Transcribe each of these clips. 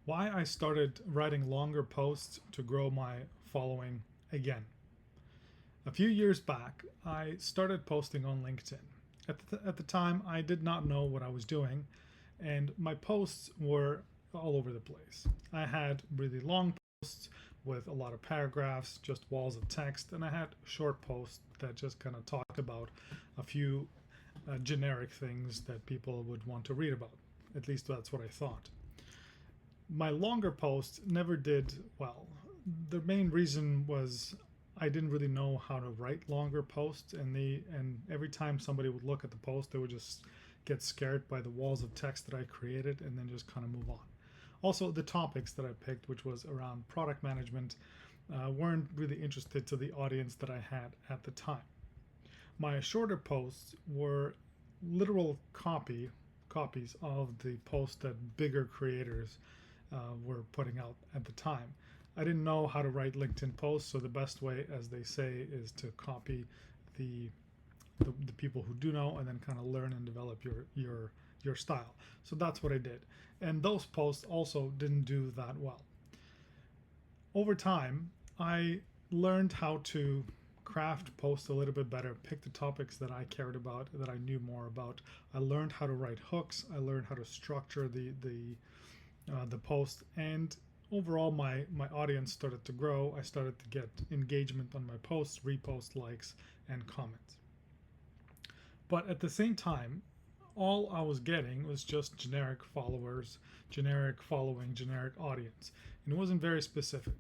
Why I started writing longer posts to grow my following again. A few years back, I started posting on LinkedIn. At the time, I did not know what I was doing, and my posts were all over the place. I had really long posts with a lot of paragraphs, just walls of text, and I had short posts that just kind of talked about a few generic things that people would want to read about. At least that's what I thought. My longer posts never did well. The main reason was I didn't really know how to write longer posts, and every time somebody would look at the post, they would just get scared by the walls of text that I created and then just kind of move on. Also, the topics that I picked, which was around product management, weren't really interested to the audience that I had at the time. My shorter posts were literal copies of the posts that bigger creators were putting out at the time. I didn't know how to write LinkedIn posts, so the best way, as they say, is to copy the the people who do know and then kind of learn and develop your style. So that's what I did, and those posts also didn't do that well. Over time, I learned how to craft posts a little bit better, pick the topics that I cared about, that I knew more about. I learned how to write hooks. I learned how to structure the post, and overall my audience started to grow. I started to get engagement on my posts, reposts, likes, and comments. But at the same time, all I was getting was just generic followers, generic following, generic audience, and it wasn't very specific.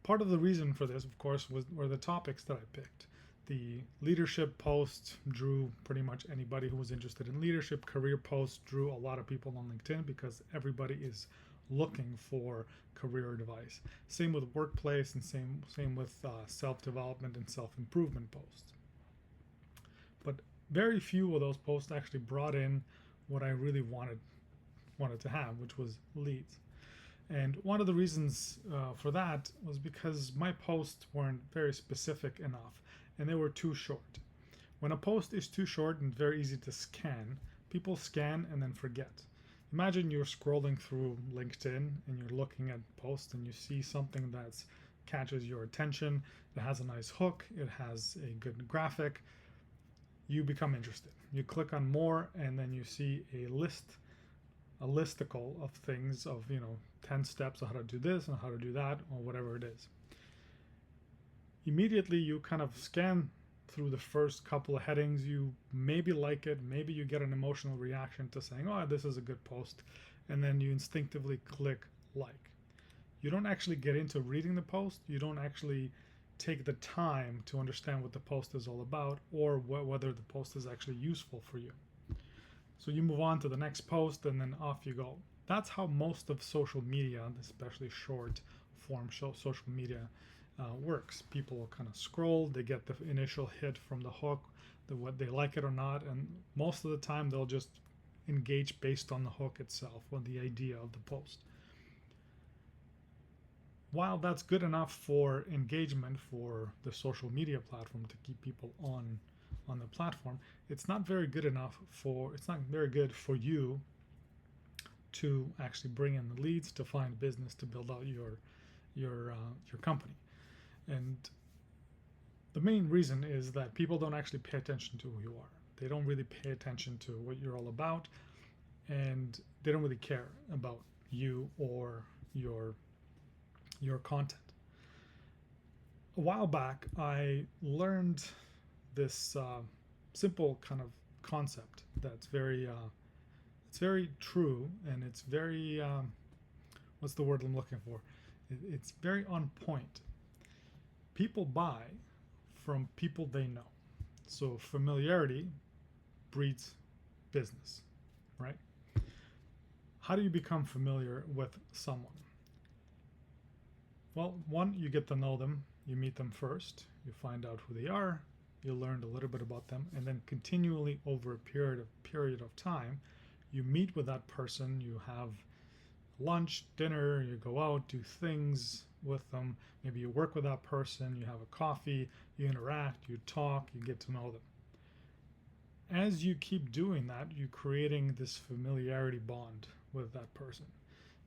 Part of the reason for this, of course, were the topics that I picked. The leadership posts drew pretty much anybody who was interested in leadership. Career posts drew a lot of people on LinkedIn because everybody is looking for career advice. Same with workplace, and same with self development and self improvement posts. But very few of those posts actually brought in what I really wanted to have, which was leads. And one of the reasons for that was because my posts weren't very specific enough and they were too short. When a post is too short and very easy to scan, people scan and then forget. Imagine you're scrolling through LinkedIn and you're looking at posts and you see something that catches your attention. It has a nice hook, it has a good graphic. You become interested. You click on more and then you see a listicle of things of 10 steps on how to do this and how to do that or whatever it is. Immediately you kind of scan through the first couple of headings. You maybe like it, maybe you get an emotional reaction to saying, oh, this is a good post, and then you instinctively click like. You don't actually get into reading the post. You don't actually take the time to understand what the post is all about or whether the post is actually useful for you. So you move on to the next post and then off you go. That's how most of social media, especially short form social media, works. People kind of scroll, they get the initial hit from the hook, what they like it or not, and most of the time they'll just engage based on the hook itself, on the idea of the post. While that's good enough for engagement for the social media platform to keep people on the platform, it's not very good for you to actually bring in the leads, to find business, to build out your company. And the main reason is that people don't actually pay attention to who you are. They don't really pay attention to what you're all about, and they don't really care about you or your content. A while back, I learned this simple kind of concept that's it's very true, and it's very what's the word I'm looking for? It's very on point. People buy from people they know. So familiarity breeds business, right? How do you become familiar with someone? Well, one, you get to know them, you meet them first, you find out who they are, you learn a little bit about them, and then continually over a period of time, you meet with that person, you have lunch, dinner, you go out, do things with them. Maybe you work with that person, you have a coffee, you interact, you talk, you get to know them. As you keep doing that, you're creating this familiarity bond with that person.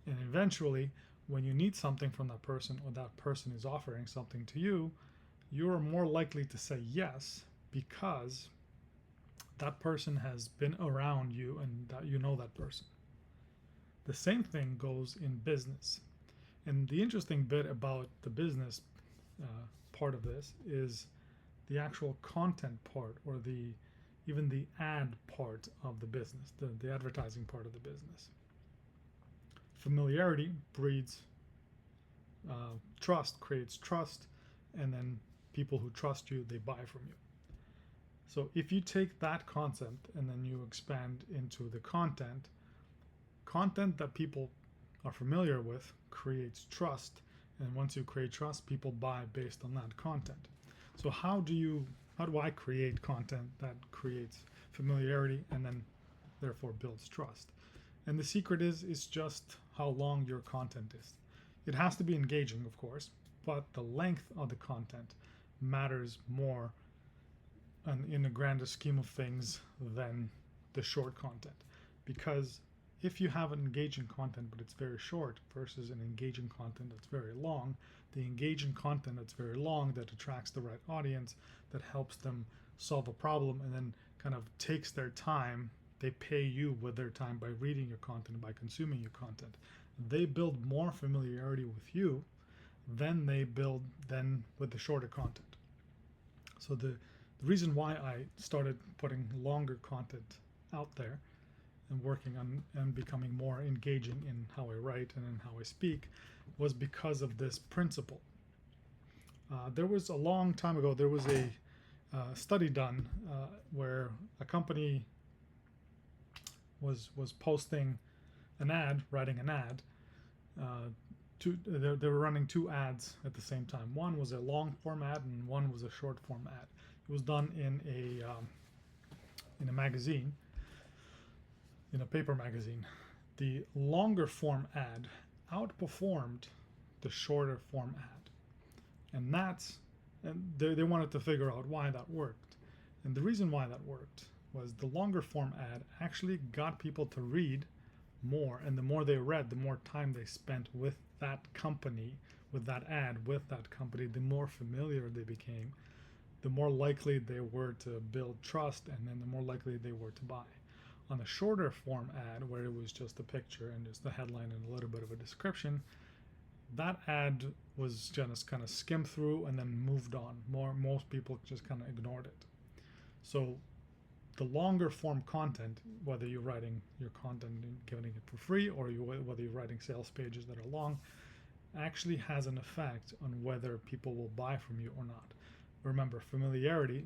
And eventually, when you need something from that person or that person is offering something to you, you're more likely to say yes because that person has been around you and that you know that person. The same thing goes in business. And the interesting bit about the business part of this is the actual content part, or even the ad part of the business, the advertising part of the business. Familiarity breeds trust, creates trust, and then people who trust you, they buy from you. So if you take that concept and then you expand into the content that people are familiar with creates trust, and once you create trust, people buy based on that content. So how do I create content that creates familiarity and then therefore builds trust? And the secret is just how long your content is. It has to be engaging, of course, but the length of the content matters more in the grander scheme of things than the short content. Because if you have an engaging content but it's very short versus an engaging content that's very long, the engaging content that's very long, that attracts the right audience, that helps them solve a problem and then kind of takes their time, they pay you with their time by reading your content, by consuming your content. They build more familiarity with you than they build then with the shorter content. So the reason why I started putting longer content out there and working on and becoming more engaging in how I write and in how I speak was because of this principle. There was a long time ago, there was a study done where a company was posting an ad, writing an ad. They were running two ads at the same time. One was a long form ad and one was a short form ad. It was done in a magazine, in a paper magazine. The longer form ad outperformed the shorter form ad, and they wanted to figure out why that worked. And the reason why that worked was the longer form ad actually got people to read more, and the more they read, the more time they spent with that company, with that ad, with that company, the more familiar they became, the more likely they were to build trust, and then the more likely they were to buy. On a shorter form ad, where it was just a picture and just the headline and a little bit of a description, that ad was just kind of skimmed through and then moved on. Most people just kind of ignored it. So the longer form content, whether you're writing your content and giving it for free, or whether you're writing sales pages that are long, actually has an effect on whether people will buy from you or not. Remember, familiarity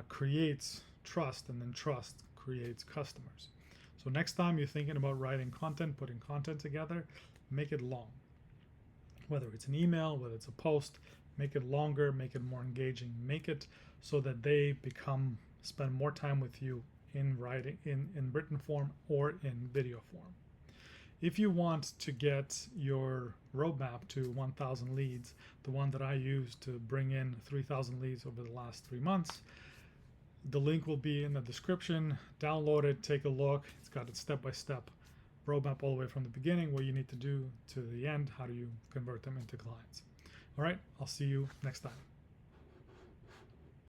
creates trust, and then trust creates customers. So next time you're thinking about writing content, putting content together, make it long. Whether it's an email, whether it's a post, make it longer, make it more engaging, make it so that they spend more time with you in writing, in written form or in video form. If you want to get your roadmap to 1,000 leads, the one that I used to bring in 3,000 leads over the last 3 months, the link will be in the description. Download it, take a look. It's got a step-by-step roadmap all the way from the beginning, what you need to do to the end, how do you convert them into clients. All right, I'll see you next time.